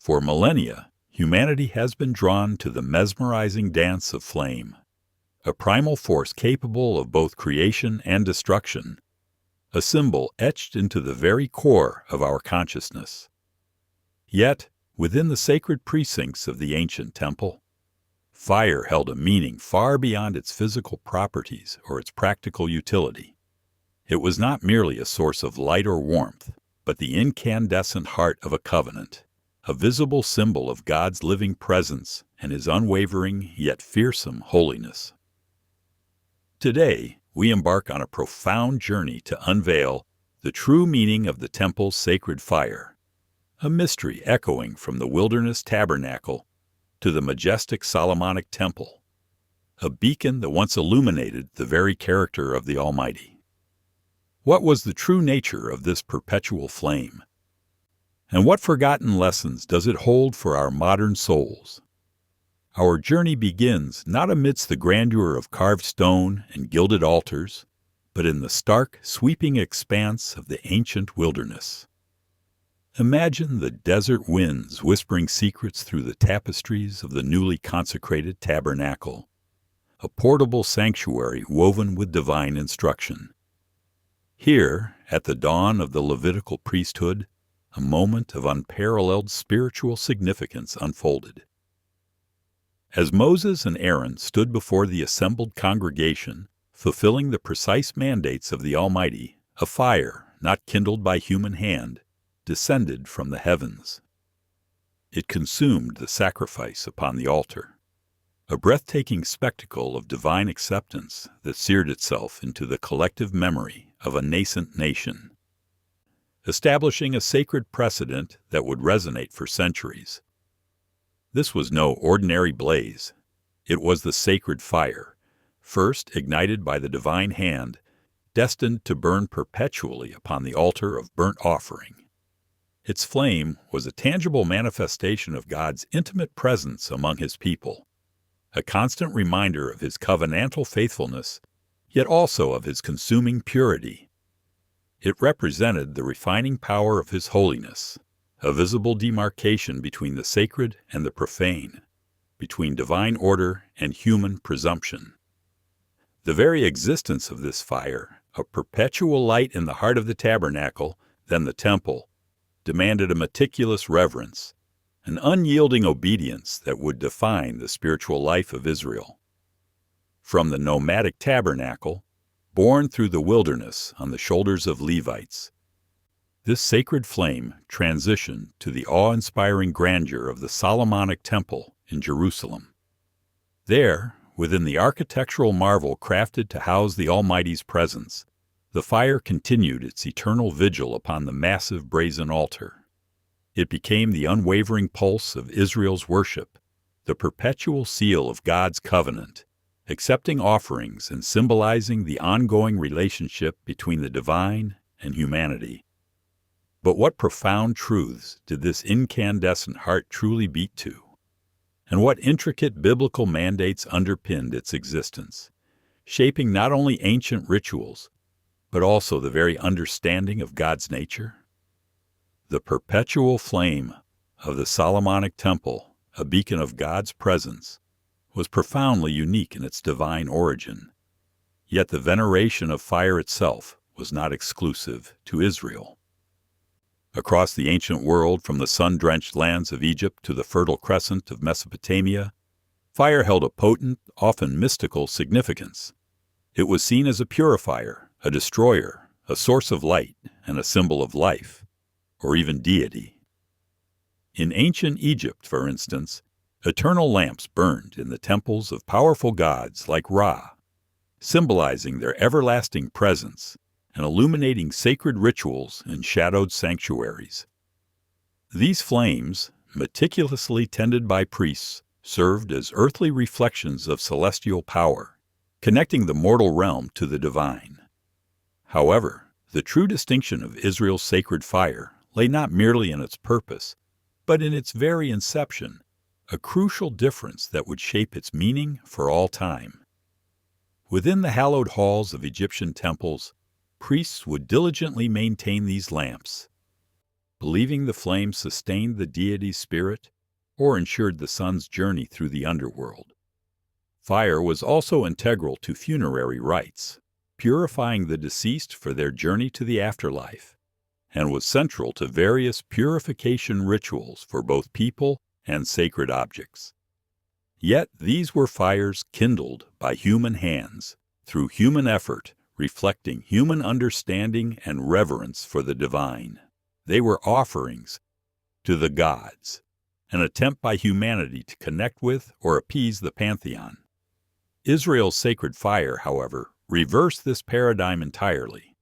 For millennia, humanity has been drawn to the mesmerizing dance of flame, a primal force capable of both creation and destruction, a symbol etched into the very core of our consciousness. Yet, within the sacred precincts of the ancient temple, fire held a meaning far beyond its physical properties or its practical utility. It was not merely a source of light or warmth, but the incandescent heart of a covenant, a visible symbol of God's living presence and His unwavering yet fearsome holiness. Today, we embark on a profound journey to unveil the true meaning of the temple's sacred fire, a mystery echoing from the wilderness tabernacle to the majestic Solomonic temple, a beacon that once illuminated the very character of the Almighty. What was the true nature of this perpetual flame? And what forgotten lessons does it hold for our modern souls? Our journey begins not amidst the grandeur of carved stone and gilded altars, but in the stark, sweeping expanse of the ancient wilderness. Imagine the desert winds whispering secrets through the tapestries of the newly consecrated tabernacle, a portable sanctuary woven with divine instruction. Here, at the dawn of the Levitical priesthood, a moment of unparalleled spiritual significance unfolded. As Moses and Aaron stood before the assembled congregation, fulfilling the precise mandates of the Almighty, a fire, not kindled by human hand, descended from the heavens. It consumed the sacrifice upon the altar, a breathtaking spectacle of divine acceptance that seared itself into the collective memory of a nascent nation, establishing a sacred precedent that would resonate for centuries. This was no ordinary blaze. It was the sacred fire, first ignited by the divine hand, destined to burn perpetually upon the altar of burnt offering. Its flame was a tangible manifestation of God's intimate presence among His people, a constant reminder of His covenantal faithfulness, yet also of His consuming purity. It represented the refining power of His holiness, a visible demarcation between the sacred and the profane, between divine order and human presumption. The very existence of this fire, a perpetual light in the heart of the tabernacle, then the temple, demanded a meticulous reverence, an unyielding obedience that would define the spiritual life of Israel. From the nomadic tabernacle, born through the wilderness on the shoulders of Levites, this sacred flame transitioned to the awe-inspiring grandeur of the Solomonic Temple in Jerusalem. There, within the architectural marvel crafted to house the Almighty's presence, the fire continued its eternal vigil upon the massive brazen altar. It became the unwavering pulse of Israel's worship, the perpetual seal of God's covenant, accepting offerings and symbolizing the ongoing relationship between the divine and humanity. But what profound truths did this incandescent heart truly beat to? And what intricate biblical mandates underpinned its existence, shaping not only ancient rituals, but also the very understanding of God's nature? The perpetual flame of the Solomonic Temple, a beacon of God's presence, was profoundly unique in its divine origin. Yet the veneration of fire itself was not exclusive to Israel. Across the ancient world, from the sun-drenched lands of Egypt to the Fertile Crescent of Mesopotamia, fire held a potent, often mystical significance. It was seen as a purifier, a destroyer, a source of light, and a symbol of life, or even deity. In ancient Egypt, for instance, eternal lamps burned in the temples of powerful gods like Ra, symbolizing their everlasting presence and illuminating sacred rituals in shadowed sanctuaries. These flames, meticulously tended by priests, served as earthly reflections of celestial power, connecting the mortal realm to the divine. However, the true distinction of Israel's sacred fire lay not merely in its purpose, but in its very inception, a crucial difference that would shape its meaning for all time. Within the hallowed halls of Egyptian temples, priests would diligently maintain these lamps, believing the flame sustained the deity's spirit or ensured the son's journey through the underworld. Fire was also integral to funerary rites, purifying the deceased for their journey to the afterlife, and was central to various purification rituals for both people and sacred objects. Yet these were fires kindled by human hands, through human effort, reflecting human understanding and reverence for the divine. They were offerings to the gods, an attempt by humanity to connect with or appease the pantheon. Israel's sacred fire, however, reversed this paradigm entirely.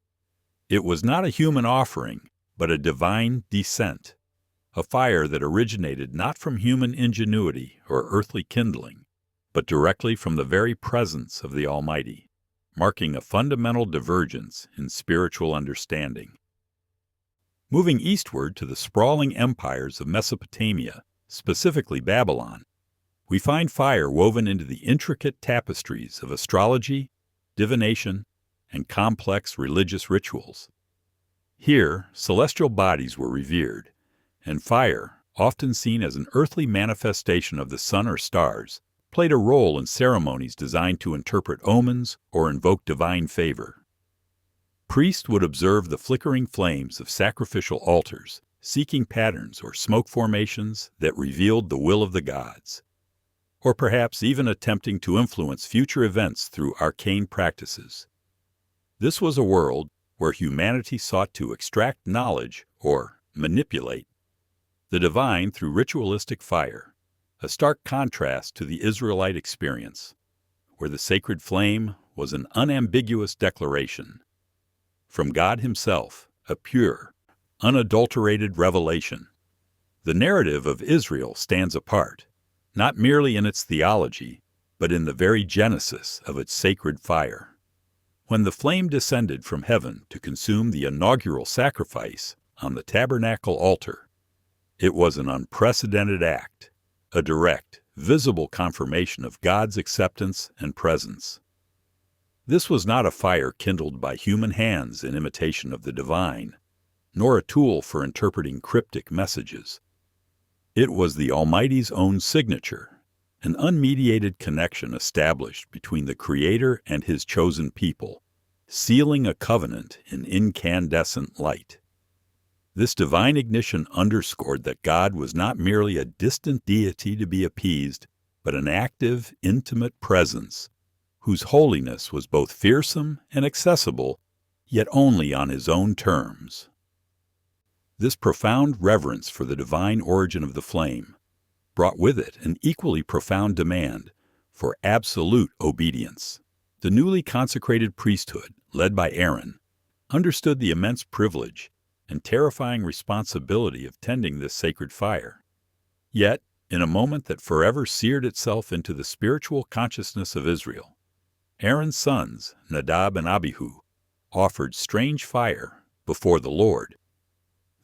It was not a human offering, but a divine descent, a fire that originated not from human ingenuity or earthly kindling, but directly from the very presence of the Almighty, marking a fundamental divergence in spiritual understanding. Moving eastward to the sprawling empires of Mesopotamia, specifically Babylon, we find fire woven into the intricate tapestries of astrology, divination, and complex religious rituals. Here, celestial bodies were revered, and fire, often seen as an earthly manifestation of the sun or stars, played a role in ceremonies designed to interpret omens or invoke divine favor. Priests would observe the flickering flames of sacrificial altars, seeking patterns or smoke formations that revealed the will of the gods, or perhaps even attempting to influence future events through arcane practices. This was a world where humanity sought to extract knowledge or manipulate the divine through ritualistic fire, a stark contrast to the Israelite experience, where the sacred flame was an unambiguous declaration from God Himself, a pure, unadulterated revelation. The narrative of Israel stands apart, not merely in its theology, but in the very genesis of its sacred fire. When the flame descended from heaven to consume the inaugural sacrifice on the tabernacle altar, it was an unprecedented act, a direct, visible confirmation of God's acceptance and presence. This was not a fire kindled by human hands in imitation of the divine, nor a tool for interpreting cryptic messages. It was the Almighty's own signature, an unmediated connection established between the Creator and His chosen people, sealing a covenant in incandescent light. This divine ignition underscored that God was not merely a distant deity to be appeased, but an active, intimate presence, whose holiness was both fearsome and accessible, yet only on His own terms. This profound reverence for the divine origin of the flame brought with it an equally profound demand for absolute obedience. The newly consecrated priesthood, led by Aaron, understood the immense privilege and terrifying responsibility of tending this sacred fire. Yet, in a moment that forever seared itself into the spiritual consciousness of Israel, Aaron's sons, Nadab and Abihu, offered strange fire before the Lord.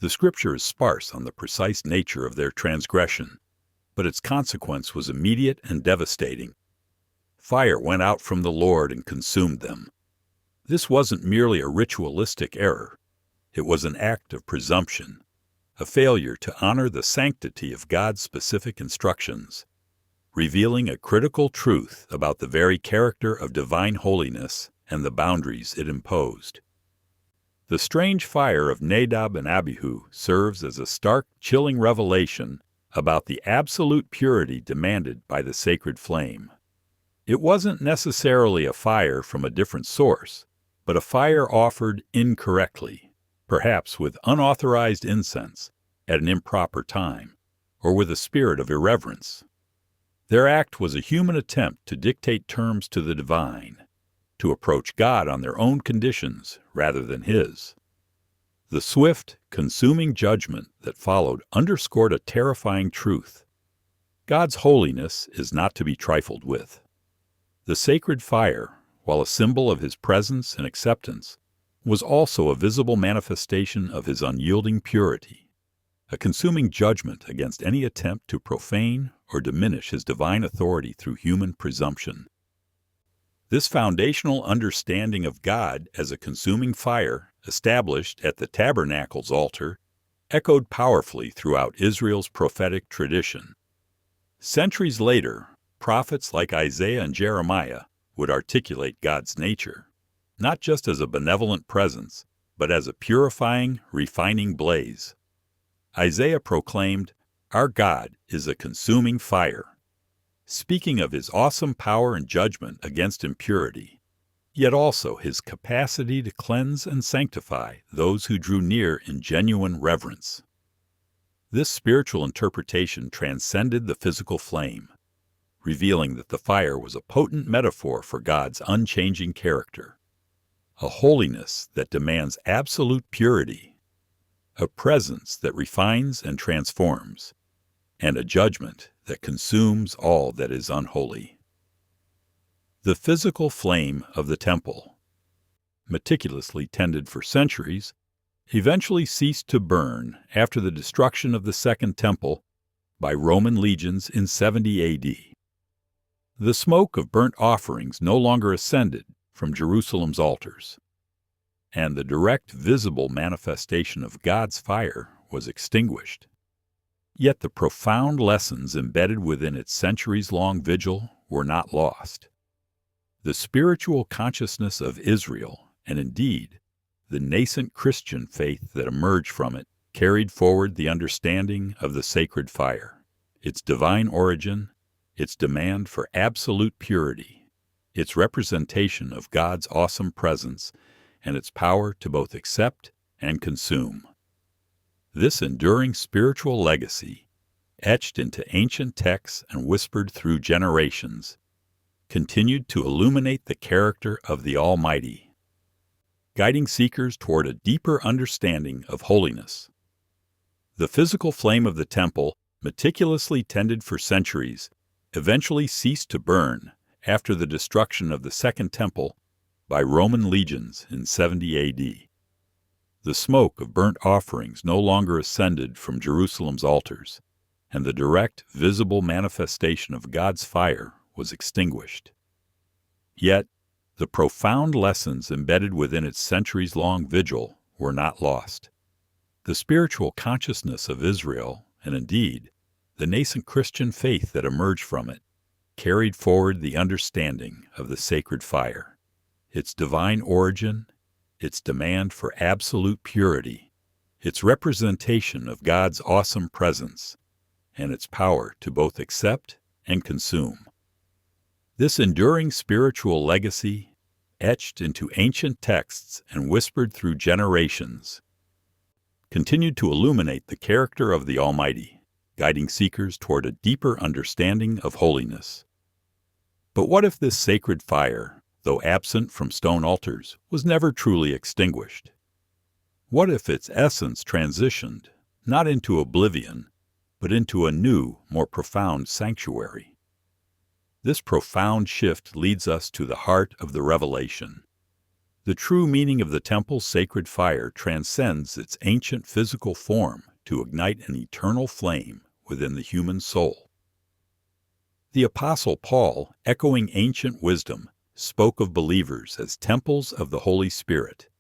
The Scripture is sparse on the precise nature of their transgression, but its consequence was immediate and devastating. Fire went out from the Lord and consumed them. This wasn't merely a ritualistic error. It was an act of presumption, a failure to honor the sanctity of God's specific instructions, revealing a critical truth about the very character of divine holiness and the boundaries it imposed. The strange fire of Nadab and Abihu serves as a stark, chilling revelation about the absolute purity demanded by the sacred flame. It wasn't necessarily a fire from a different source, but a fire offered incorrectly, perhaps with unauthorized incense at an improper time, or with a spirit of irreverence. Their act was a human attempt to dictate terms to the divine, to approach God on their own conditions rather than His. The swift, consuming judgment that followed underscored a terrifying truth. God's holiness is not to be trifled with. The sacred fire, while a symbol of His presence and acceptance, was also a visible manifestation of His unyielding purity, a consuming judgment against any attempt to profane or diminish His divine authority through human presumption. This foundational understanding of God as a consuming fire, established at the tabernacle's altar, echoed powerfully throughout Israel's prophetic tradition. Centuries later, prophets like Isaiah and Jeremiah would articulate God's nature, not just as a benevolent presence, but as a purifying, refining blaze. Isaiah proclaimed, "Our God is a consuming fire," speaking of his awesome power and judgment against impurity, yet also his capacity to cleanse and sanctify those who drew near in genuine reverence. This spiritual interpretation transcended the physical flame, revealing that the fire was a potent metaphor for God's unchanging character, a holiness that demands absolute purity, a presence that refines and transforms, and a judgment that consumes all that is unholy. The physical flame of the temple, meticulously tended for centuries, eventually ceased to burn after the destruction of the Second Temple by Roman legions in 70 AD. The smoke of burnt offerings no longer ascended from Jerusalem's altars, and the direct visible manifestation of God's fire was extinguished. Yet the profound lessons embedded within its centuries-long vigil were not lost. The spiritual consciousness of Israel, and indeed, the nascent Christian faith that emerged from it, carried forward the understanding of the sacred fire, its divine origin, its demand for absolute purity, its representation of God's awesome presence, and its power to both accept and consume. This enduring spiritual legacy, etched into ancient texts and whispered through generations, continued to illuminate the character of the Almighty, guiding seekers toward a deeper understanding of holiness. The physical flame of the temple, meticulously tended for centuries, eventually ceased to burn after the destruction of the Second Temple by Roman legions in 70 AD. The smoke of burnt offerings no longer ascended from Jerusalem's altars, and the direct, visible manifestation of God's fire was extinguished. Yet, the profound lessons embedded within its centuries-long vigil were not lost. The spiritual consciousness of Israel, and indeed, the nascent Christian faith that emerged from it, carried forward the understanding of the sacred fire, its divine origin, its demand for absolute purity, its representation of God's awesome presence, and its power to both accept and consume. This enduring spiritual legacy, etched into ancient texts and whispered through generations, continued to illuminate the character of the Almighty, guiding seekers toward a deeper understanding of holiness. But what if this sacred fire, though absent from stone altars, was never truly extinguished? What if its essence transitioned, not into oblivion, but into a new, more profound sanctuary? This profound shift leads us to the heart of the revelation. The true meaning of the temple's sacred fire transcends its ancient physical form to ignite an eternal flame within the human soul. The Apostle Paul, echoing ancient wisdom, spoke of believers as temples of the Holy Spirit,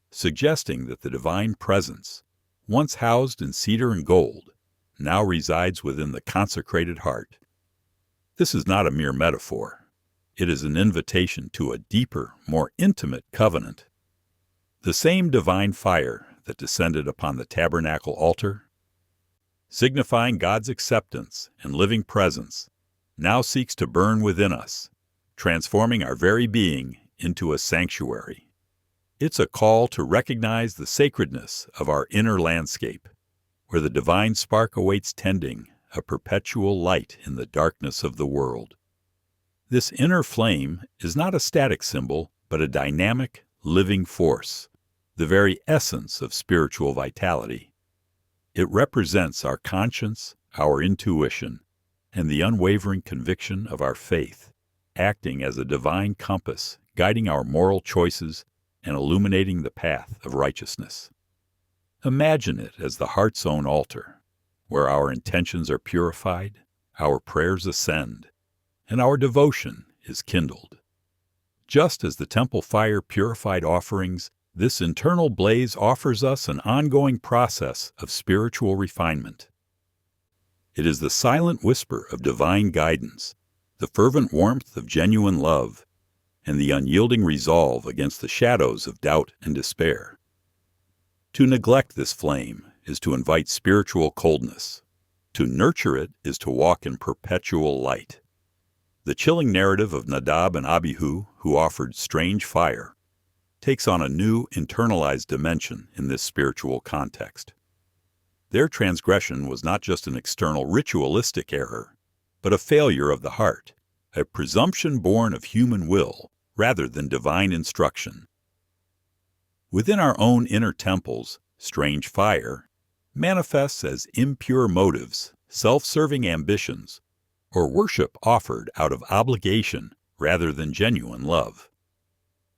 suggesting that the divine presence, once housed in cedar and gold, now resides within the consecrated heart. This is not a mere metaphor. It is an invitation to a deeper, more intimate covenant. The same divine fire that descended upon the tabernacle altar, signifying God's acceptance and living presence, now seeks to burn within us, transforming our very being into a sanctuary. It's a call to recognize the sacredness of our inner landscape, where the divine spark awaits tending a perpetual light in the darkness of the world. This inner flame is not a static symbol, but a dynamic, living force, the very essence of spiritual vitality. It represents our conscience, our intuition, and the unwavering conviction of our faith, acting as a divine compass, guiding our moral choices and illuminating the path of righteousness. Imagine it as the heart's own altar, where our intentions are purified, our prayers ascend, and our devotion is kindled. Just as the temple fire purified offerings This internal blaze offers us an ongoing process of spiritual refinement. It is the silent whisper of divine guidance, the fervent warmth of genuine love, and the unyielding resolve against the shadows of doubt and despair. To neglect this flame is to invite spiritual coldness. To nurture it is to walk in perpetual light. The chilling narrative of Nadab and Abihu, who offered strange fire, takes on a new internalized dimension in this spiritual context. Their transgression was not just an external ritualistic error, but a failure of the heart, a presumption born of human will rather than divine instruction. Within our own inner temples, strange fire manifests as impure motives, self-serving ambitions, or worship offered out of obligation rather than genuine love.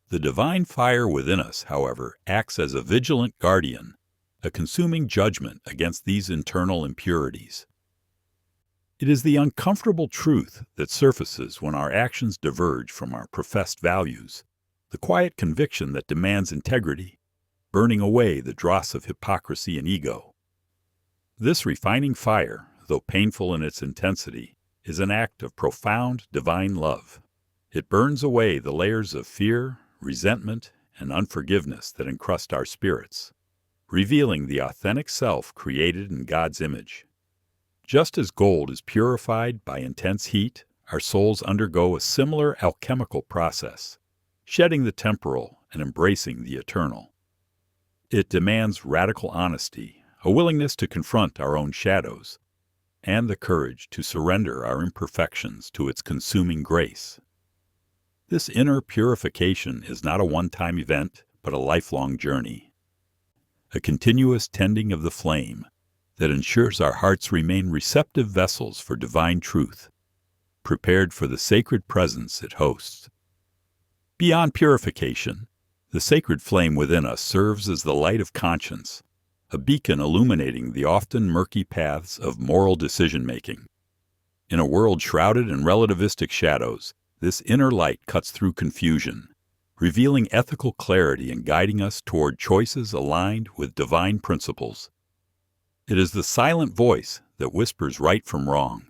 The divine fire within us, however, acts as a vigilant guardian, a consuming judgment against these internal impurities. It is the uncomfortable truth that surfaces when our actions diverge from our professed values, the quiet conviction that demands integrity, burning away the dross of hypocrisy and ego. This refining fire, though painful in its intensity, is an act of profound divine love. It burns away the layers of fear, resentment, and unforgiveness that encrust our spirits, revealing the authentic self created in God's image. Just as gold is purified by intense heat, our souls undergo a similar alchemical process, shedding the temporal and embracing the eternal. It demands radical honesty, a willingness to confront our own shadows, and the courage to surrender our imperfections to its consuming grace. This inner purification is not a one-time event, but a lifelong journey, a continuous tending of the flame that ensures our hearts remain receptive vessels for divine truth, prepared for the sacred presence it hosts. Beyond purification, the sacred flame within us serves as the light of conscience, a beacon illuminating the often murky paths of moral decision-making. In a world shrouded in relativistic shadows, this inner light cuts through confusion, revealing ethical clarity and guiding us toward choices aligned with divine principles. It is the silent voice that whispers right from wrong,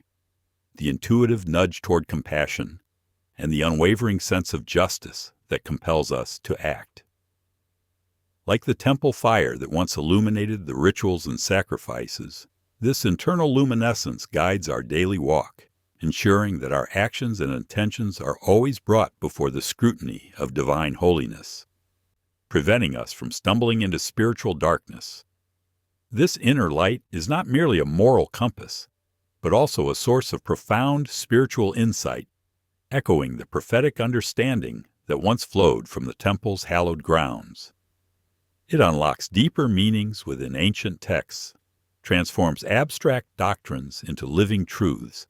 the intuitive nudge toward compassion, and the unwavering sense of justice that compels us to act. Like the temple fire that once illuminated the rituals and sacrifices, this internal luminescence guides our daily walk, ensuring that our actions and intentions are always brought before the scrutiny of divine holiness, preventing us from stumbling into spiritual darkness. This inner light is not merely a moral compass, but also a source of profound spiritual insight, echoing the prophetic understanding that once flowed from the temple's hallowed grounds. It unlocks deeper meanings within ancient texts, transforms abstract doctrines into living truths,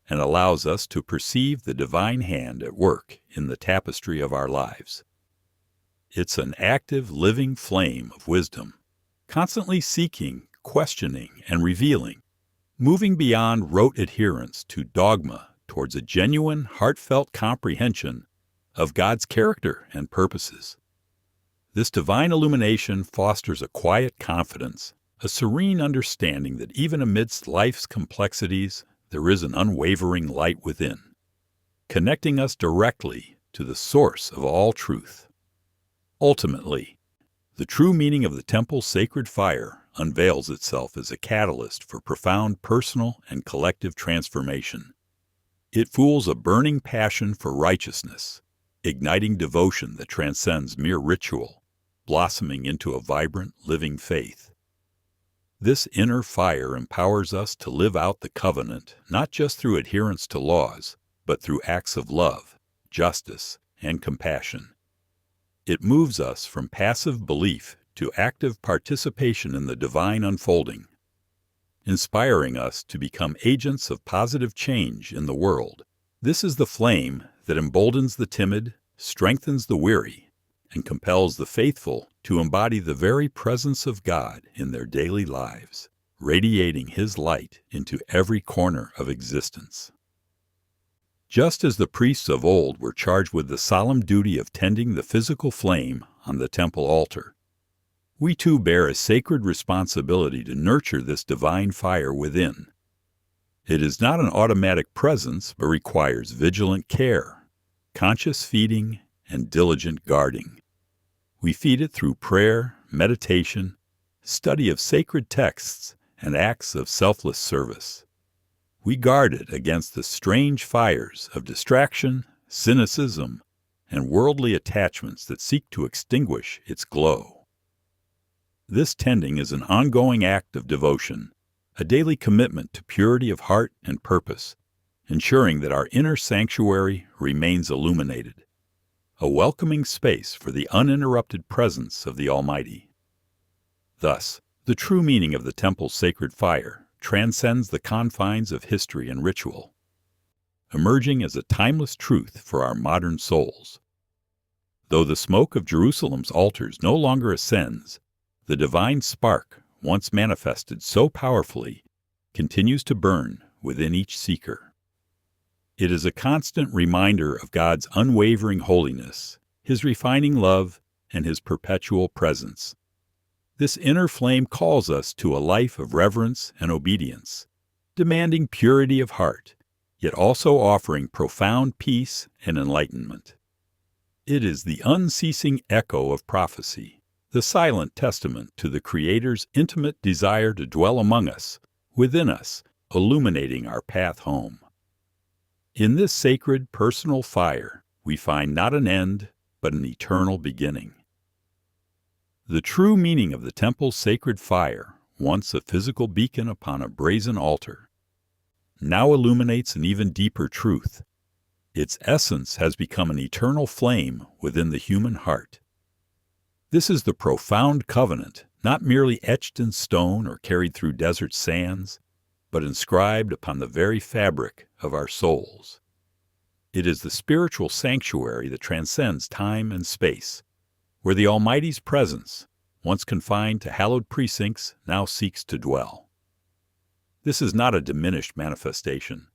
and allows us to perceive the divine hand at work in the tapestry of our lives. It's an active, living flame of wisdom, constantly seeking, questioning, and revealing, moving beyond rote adherence to dogma towards a genuine, heartfelt comprehension of God's character and purposes. This divine illumination fosters a quiet confidence, a serene understanding that even amidst life's complexities, there is an unwavering light within, connecting us directly to the source of all truth. Ultimately, the true meaning of the temple's sacred fire unveils itself as a catalyst for profound personal and collective transformation. It fuels a burning passion for righteousness, igniting devotion that transcends mere ritual, blossoming into a vibrant, living faith. This inner fire empowers us to live out the covenant not just through adherence to laws, but through acts of love, justice, and compassion. It moves us from passive belief to active participation in the divine unfolding, inspiring us to become agents of positive change in the world. This is the flame that emboldens the timid, strengthens the weary, and compels the faithful to embody the very presence of God in their daily lives, radiating His light into every corner of existence. Just as the priests of old were charged with the solemn duty of tending the physical flame on the temple altar, we too bear a sacred responsibility to nurture this divine fire within. It is not an automatic presence, but requires vigilant care, conscious feeding, and diligent guarding. We feed it through prayer, meditation, study of sacred texts, and acts of selfless service. We guard it against the strange fires of distraction, cynicism, and worldly attachments that seek to extinguish its glow. This tending is an ongoing act of devotion, a daily commitment to purity of heart and purpose, ensuring that our inner sanctuary remains illuminated, a welcoming space for the uninterrupted presence of the Almighty. Thus, the true meaning of the temple's sacred fire transcends the confines of history and ritual, emerging as a timeless truth for our modern souls. Though the smoke of Jerusalem's altars no longer ascends, the divine spark, once manifested so powerfully, continues to burn within each seeker. It is a constant reminder of God's unwavering holiness, His refining love, and His perpetual presence. This inner flame calls us to a life of reverence and obedience, demanding purity of heart, yet also offering profound peace and enlightenment. It is the unceasing echo of prophecy, the silent testament to the Creator's intimate desire to dwell among us, within us, illuminating our path home. In this sacred personal fire, we find not an end, but an eternal beginning. The true meaning of the temple's sacred fire, once a physical beacon upon a brazen altar, now illuminates an even deeper truth. Its essence has become an eternal flame within the human heart. This is the profound covenant, not merely etched in stone or carried through desert sands, but inscribed upon the very fabric of our souls. It is the spiritual sanctuary that transcends time and space, where the Almighty's presence, once confined to hallowed precincts, now seeks to dwell. This is not a diminished manifestation,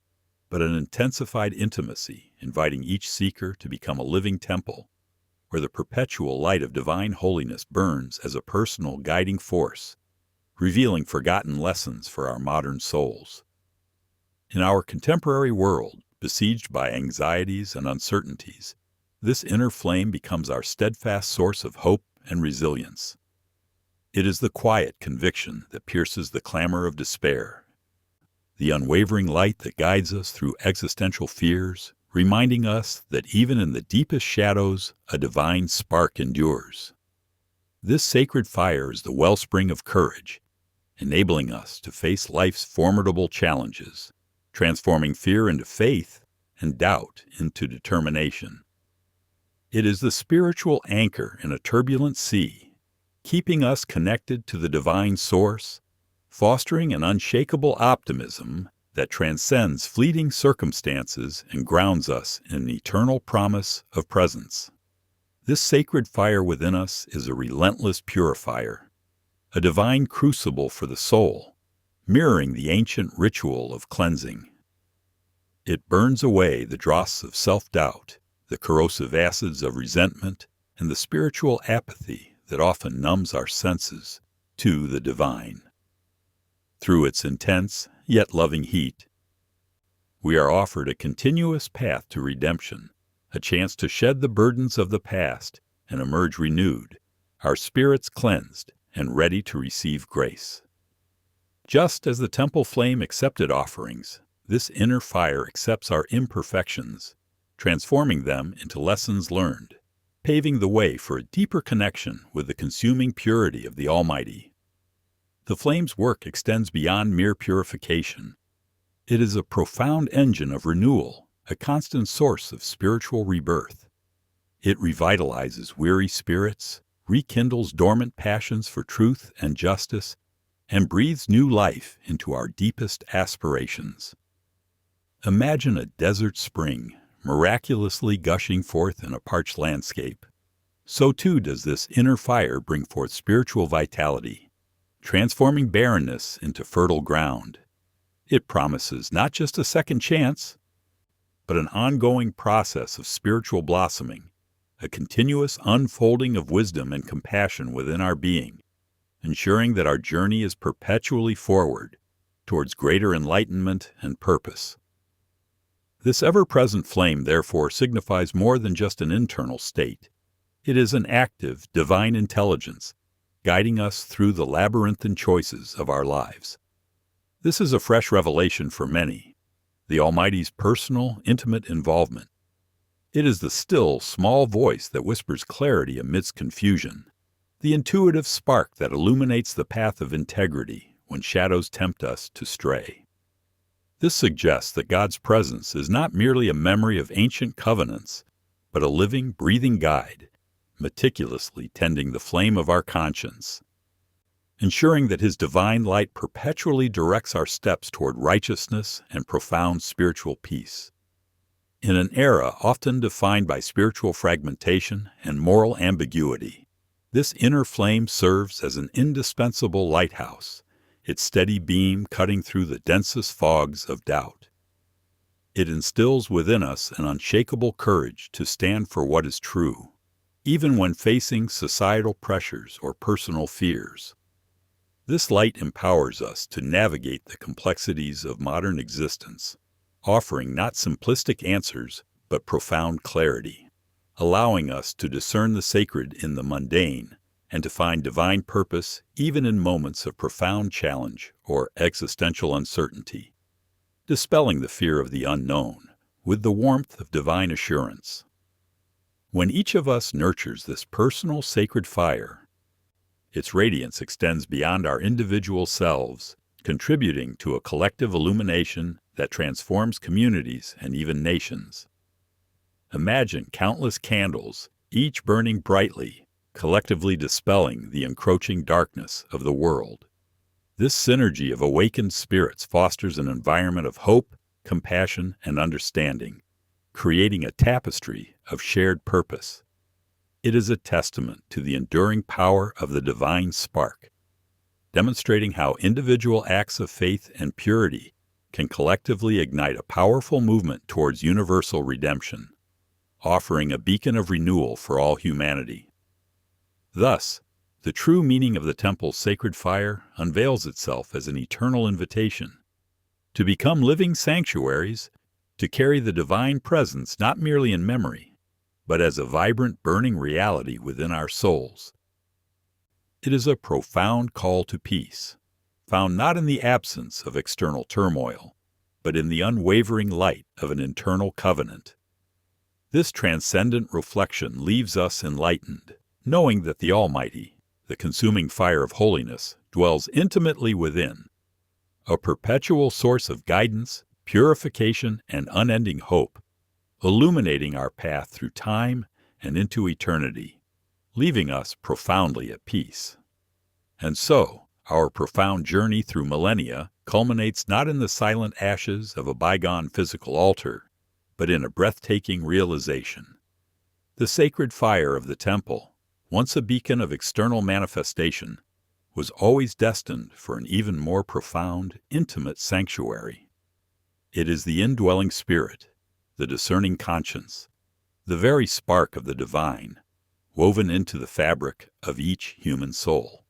but an intensified intimacy, inviting each seeker to become a living temple, where the perpetual light of divine holiness burns as a personal guiding force, revealing forgotten lessons for our modern souls. In our contemporary world, besieged by anxieties and uncertainties, this inner flame becomes our steadfast source of hope and resilience. It is the quiet conviction that pierces the clamor of despair, the unwavering light that guides us through existential fears, reminding us that even in the deepest shadows, a divine spark endures. This sacred fire is the wellspring of courage, enabling us to face life's formidable challenges, transforming fear into faith and doubt into determination. It is the spiritual anchor in a turbulent sea, keeping us connected to the divine source, fostering an unshakable optimism that transcends fleeting circumstances and grounds us in an eternal promise of presence. This sacred fire within us is a relentless purifier, a divine crucible for the soul, mirroring the ancient ritual of cleansing. It burns away the dross of self-doubt, the corrosive acids of resentment, and the spiritual apathy that often numbs our senses to the divine. Through its intense, yet loving heat, we are offered a continuous path to redemption, a chance to shed the burdens of the past and emerge renewed, our spirits cleansed and ready to receive grace. Just as the temple flame accepted offerings, this inner fire accepts our imperfections, transforming them into lessons learned, paving the way for a deeper connection with the consuming purity of the Almighty. The flame's work extends beyond mere purification. It is a profound engine of renewal, a constant source of spiritual rebirth. It revitalizes weary spirits, rekindles dormant passions for truth and justice, and breathes new life into our deepest aspirations. Imagine a desert spring, miraculously gushing forth in a parched landscape. So too does this inner fire bring forth spiritual vitality, transforming barrenness into fertile ground. It promises not just a second chance, but an ongoing process of spiritual blossoming, a continuous unfolding of wisdom and compassion within our being, ensuring that our journey is perpetually forward towards greater enlightenment and purpose. This ever-present flame, therefore, signifies more than just an internal state. It is an active, divine intelligence, guiding us through the labyrinthine choices of our lives. This is a fresh revelation for many, the Almighty's personal, intimate involvement. It is the still, small voice that whispers clarity amidst confusion, the intuitive spark that illuminates the path of integrity when shadows tempt us to stray. This suggests that God's presence is not merely a memory of ancient covenants, but a living, breathing guide, meticulously tending the flame of our conscience, ensuring that His divine light perpetually directs our steps toward righteousness and profound spiritual peace. In an era often defined by spiritual fragmentation and moral ambiguity, this inner flame serves as an indispensable lighthouse, its steady beam cutting through the densest fogs of doubt. It instills within us an unshakable courage to stand for what is true, even when facing societal pressures or personal fears. This light empowers us to navigate the complexities of modern existence, offering not simplistic answers, but profound clarity, allowing us to discern the sacred in the mundane and to find divine purpose even in moments of profound challenge or existential uncertainty, dispelling the fear of the unknown with the warmth of divine assurance. When each of us nurtures this personal sacred fire, its radiance extends beyond our individual selves, contributing to a collective illumination that transforms communities and even nations. Imagine countless candles, each burning brightly, collectively dispelling the encroaching darkness of the world. This synergy of awakened spirits fosters an environment of hope, compassion, and understanding, creating a tapestry of shared purpose. It is a testament to the enduring power of the divine spark, demonstrating how individual acts of faith and purity can collectively ignite a powerful movement towards universal redemption, offering a beacon of renewal for all humanity. Thus, the true meaning of the temple's sacred fire unveils itself as an eternal invitation to become living sanctuaries, to carry the divine presence not merely in memory, but as a vibrant, burning reality within our souls. It is a profound call to peace, found not in the absence of external turmoil, but in the unwavering light of an internal covenant. This transcendent reflection leaves us enlightened, knowing that the Almighty, the consuming fire of holiness, dwells intimately within, a perpetual source of guidance, purification, and unending hope, illuminating our path through time and into eternity, leaving us profoundly at peace. And so, our profound journey through millennia culminates not in the silent ashes of a bygone physical altar, but in a breathtaking realization. The sacred fire of the temple, once a beacon of external manifestation, was always destined for an even more profound, intimate sanctuary. It is the indwelling spirit, the discerning conscience, the very spark of the divine, woven into the fabric of each human soul.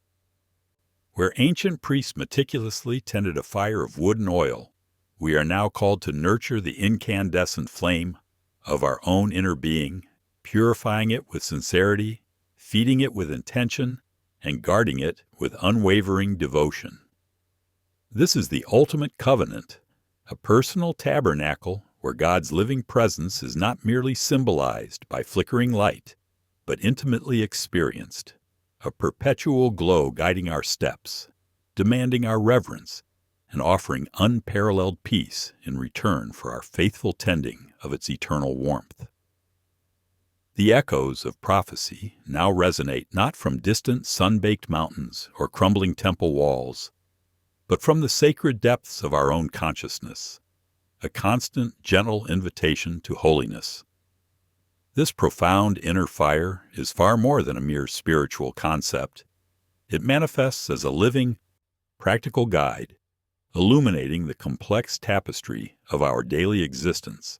Where ancient priests meticulously tended a fire of wood and oil, we are now called to nurture the incandescent flame of our own inner being, purifying it with sincerity, feeding it with intention, and guarding it with unwavering devotion. This is the ultimate covenant, a personal tabernacle where God's living presence is not merely symbolized by flickering light, but intimately experienced, a perpetual glow guiding our steps, demanding our reverence, and offering unparalleled peace in return for our faithful tending of its eternal warmth. The echoes of prophecy now resonate not from distant sun-baked mountains or crumbling temple walls, but from the sacred depths of our own consciousness, a constant, gentle invitation to holiness. This profound inner fire is far more than a mere spiritual concept. It manifests as a living, practical guide, illuminating the complex tapestry of our daily existence,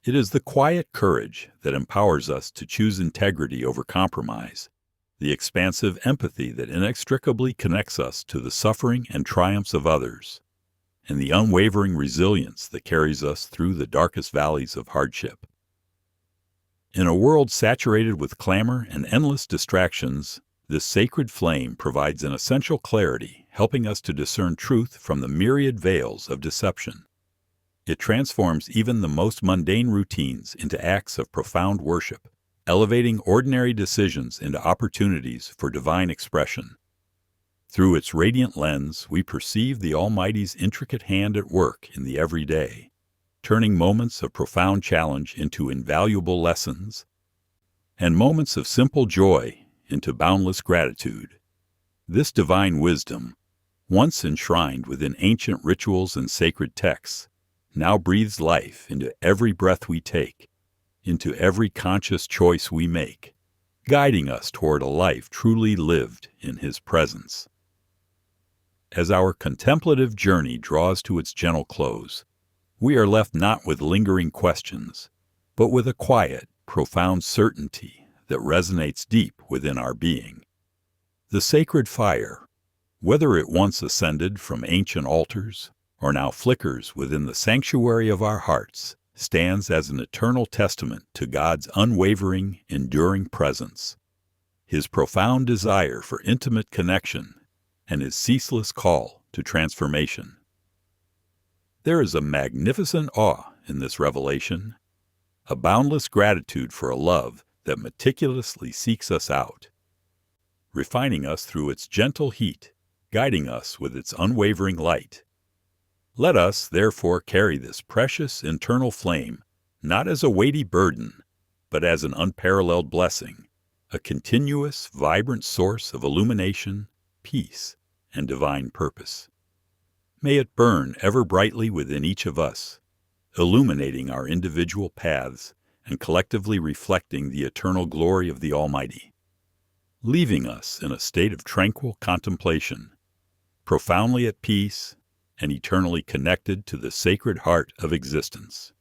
It is the quiet courage that empowers us to choose integrity over compromise, the expansive empathy that inextricably connects us to the suffering and triumphs of others, and the unwavering resilience that carries us through the darkest valleys of hardship. In a world saturated with clamor and endless distractions, this sacred flame provides an essential clarity, helping us to discern truth from the myriad veils of deception. It transforms even the most mundane routines into acts of profound worship, elevating ordinary decisions into opportunities for divine expression. Through its radiant lens, we perceive the Almighty's intricate hand at work in the everyday, turning moments of profound challenge into invaluable lessons, and moments of simple joy into boundless gratitude. This divine wisdom, once enshrined within ancient rituals and sacred texts, now breathes life into every breath we take, into every conscious choice we make, guiding us toward a life truly lived in His presence. As our contemplative journey draws to its gentle close, we are left not with lingering questions, but with a quiet, profound certainty that resonates deep within our being. The sacred fire, whether it once ascended from ancient altars or now flickers within the sanctuary of our hearts, stands as an eternal testament to God's unwavering, enduring presence, His profound desire for intimate connection, and His ceaseless call to transformation. There is a magnificent awe in this revelation, a boundless gratitude for a love that meticulously seeks us out, refining us through its gentle heat, guiding us with its unwavering light. Let us, therefore, carry this precious internal flame not as a weighty burden, but as an unparalleled blessing, a continuous, vibrant source of illumination, peace, and divine purpose. May it burn ever brightly within each of us, illuminating our individual paths and collectively reflecting the eternal glory of the Almighty, leaving us in a state of tranquil contemplation, profoundly at peace and eternally connected to the sacred heart of existence.